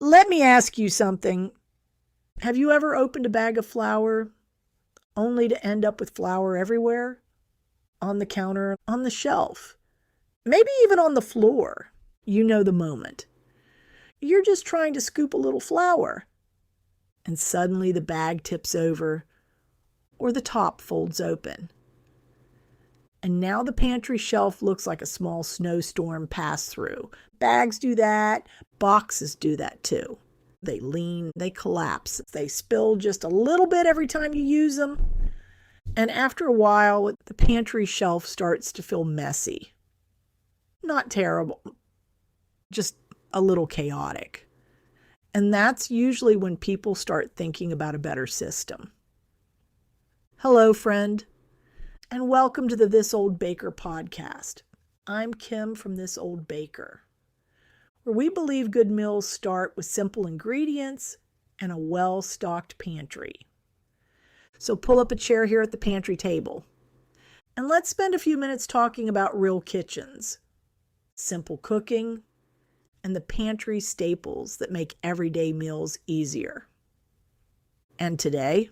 Let me ask you something. Have you ever opened a bag of flour only to end up with flour everywhere? On the counter, on the shelf, maybe even on the floor. You know the moment. You're just trying to scoop a little flour, and suddenly the bag tips over or the top folds open. And now the pantry shelf looks like a small snowstorm passed through. Bags do that. Boxes do that too. They lean, they collapse, they spill just a little bit every time you use them. And after a while, the pantry shelf starts to feel messy. Not terrible, just a little chaotic. And that's usually when people start thinking about a better system. Hello, friend, and welcome to the This Old Baker podcast. I'm Kim from This Old Baker, where we believe good meals start with simple ingredients and a well-stocked pantry. So pull up a chair here at the pantry table, and let's spend a few minutes talking about real kitchens, simple cooking, and the pantry staples that make everyday meals easier. And today,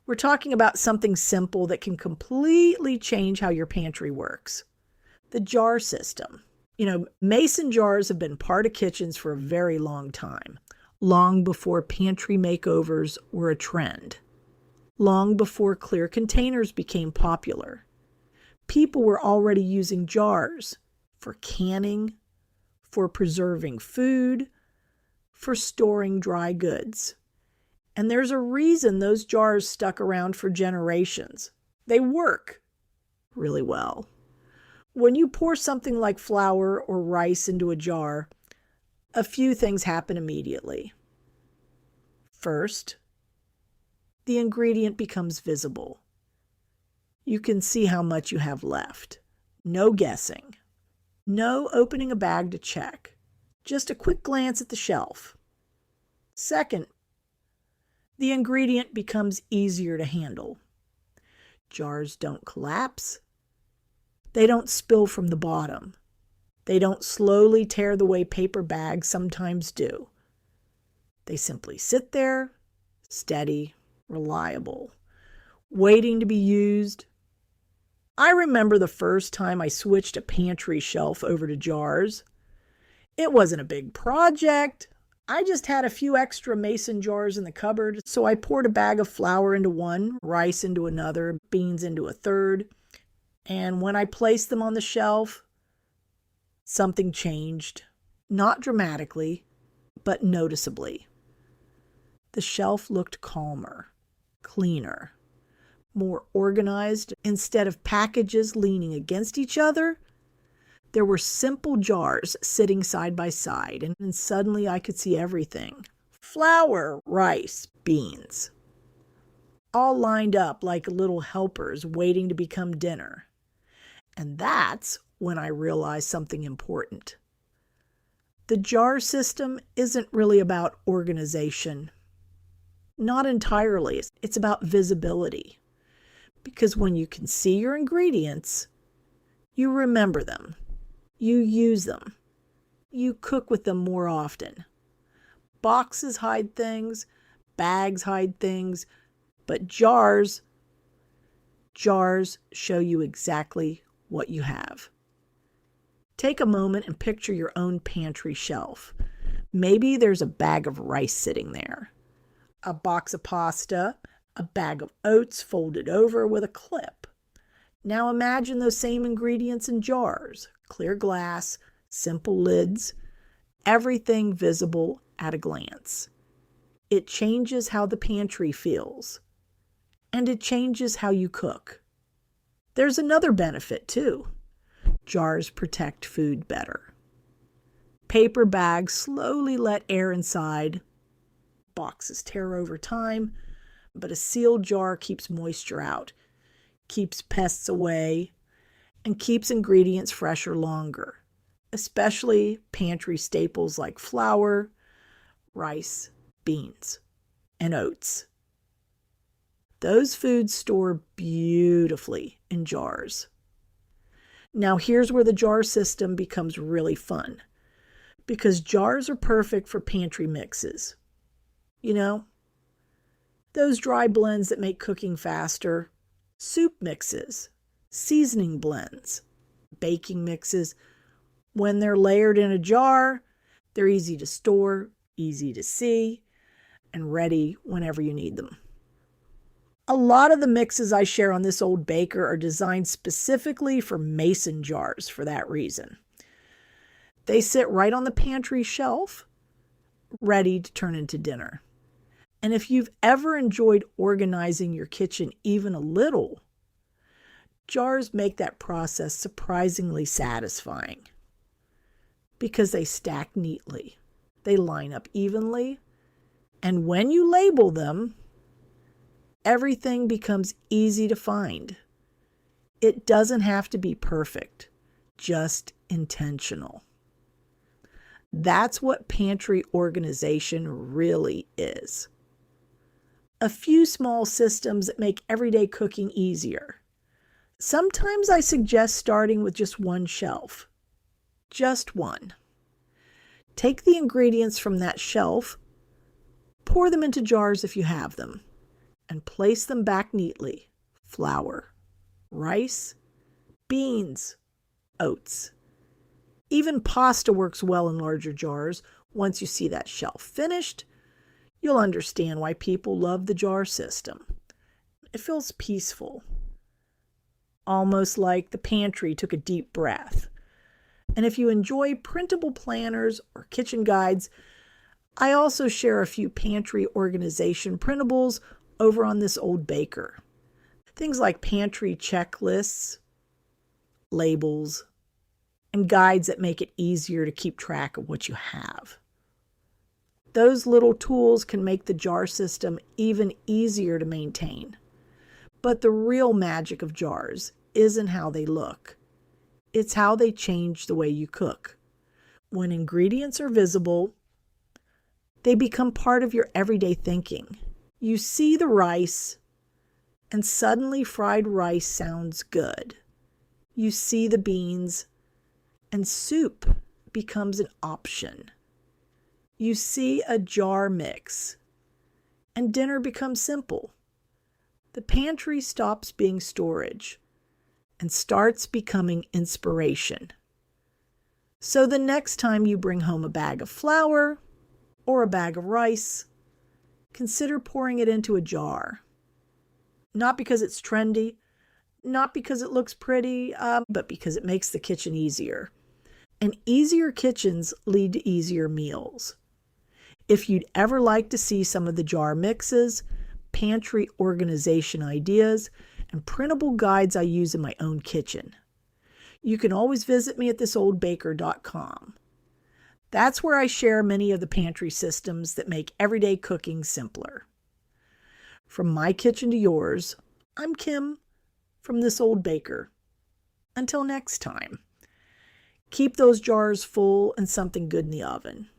we're talking about something simple that can completely change how your pantry works. The jar system. Mason jars have been part of kitchens for a very long time, long before pantry makeovers were a trend, long before clear containers became popular. People were already using jars for canning, for preserving food, for storing dry goods. And there's a reason those jars stuck around for generations. They work really well. When you pour something like flour or rice into a jar, a few things happen immediately. First, the ingredient becomes visible. You can see how much you have left. No guessing. No opening a bag to check. Just a quick glance at the shelf. Second, the ingredient becomes easier to handle. Jars don't collapse. They don't spill from the bottom. They don't slowly tear the way paper bags sometimes do. They simply sit there, steady, reliable, waiting to be used. I remember the first time I switched a pantry shelf over to jars. It wasn't a big project. I just had a few extra mason jars in the cupboard, so I poured a bag of flour into one, rice into another, beans into a third. And when I placed them on the shelf, something changed. Not dramatically, but noticeably. The shelf looked calmer, cleaner, more organized. Instead of packages leaning against each other, there were simple jars sitting side by side, and suddenly I could see everything. Flour, rice, beans, all lined up like little helpers waiting to become dinner. And that's when I realized something important. The jar system isn't really about organization. Not entirely. It's about visibility. Because when you can see your ingredients, you remember them. You use them. You cook with them more often. Boxes hide things, bags hide things, but jars show you exactly what you have. Take a moment and picture your own pantry shelf. Maybe there's a bag of rice sitting there, a box of pasta, a bag of oats folded over with a clip. Now imagine those same ingredients in jars, clear glass, simple lids, everything visible at a glance. It changes how the pantry feels, and it changes how you cook. There's another benefit too. Jars protect food better. Paper bags slowly let air inside. Boxes tear over time, but a sealed jar keeps moisture out, keeps pests away, and keeps ingredients fresher longer, especially pantry staples like flour, rice, beans, and oats. Those foods store beautifully in jars. Now here's where the jar system becomes really fun, because jars are perfect for pantry mixes. You know, those dry blends that make cooking faster, soup mixes, seasoning blends, baking mixes. When they're layered in a jar, they're easy to store, easy to see, and ready whenever you need them. A lot of the mixes I share on This Old Baker are designed specifically for mason jars for that reason. They sit right on the pantry shelf, ready to turn into dinner. And if you've ever enjoyed organizing your kitchen even a little, jars make that process surprisingly satisfying because they stack neatly, they line up evenly, and when you label them, everything becomes easy to find. It doesn't have to be perfect, just intentional. That's what pantry organization really is. A few small systems that make everyday cooking easier. Sometimes I suggest starting with just one shelf. Just one. Take the ingredients from that shelf, pour them into jars if you have them, and place them back neatly. Flour, rice, beans, oats. Even pasta works well in larger jars. Once you see that shelf finished, you'll understand why people love the jar system. It feels peaceful, almost like the pantry took a deep breath. And if you enjoy printable planners or kitchen guides, I also share a few pantry organization printables over on This Old Baker. Things like pantry checklists, labels, and guides that make it easier to keep track of what you have. Those little tools can make the jar system even easier to maintain. But the real magic of jars isn't how they look. It's how they change the way you cook. When ingredients are visible, they become part of your everyday thinking. You see the rice, and suddenly fried rice sounds good. You see the beans, and soup becomes an option. You see a jar mix, and dinner becomes simple. The pantry stops being storage and starts becoming inspiration. So the next time you bring home a bag of flour or a bag of rice, consider pouring it into a jar. Not because it's trendy, not because it looks pretty, but because it makes the kitchen easier. And easier kitchens lead to easier meals. If you'd ever like to see some of the jar mixes, pantry organization ideas, and printable guides I use in my own kitchen, you can always visit me at thisoldbaker.com. That's where I share many of the pantry systems that make everyday cooking simpler. From my kitchen to yours, I'm Kim from This Old Baker. Until next time, keep those jars full and something good in the oven.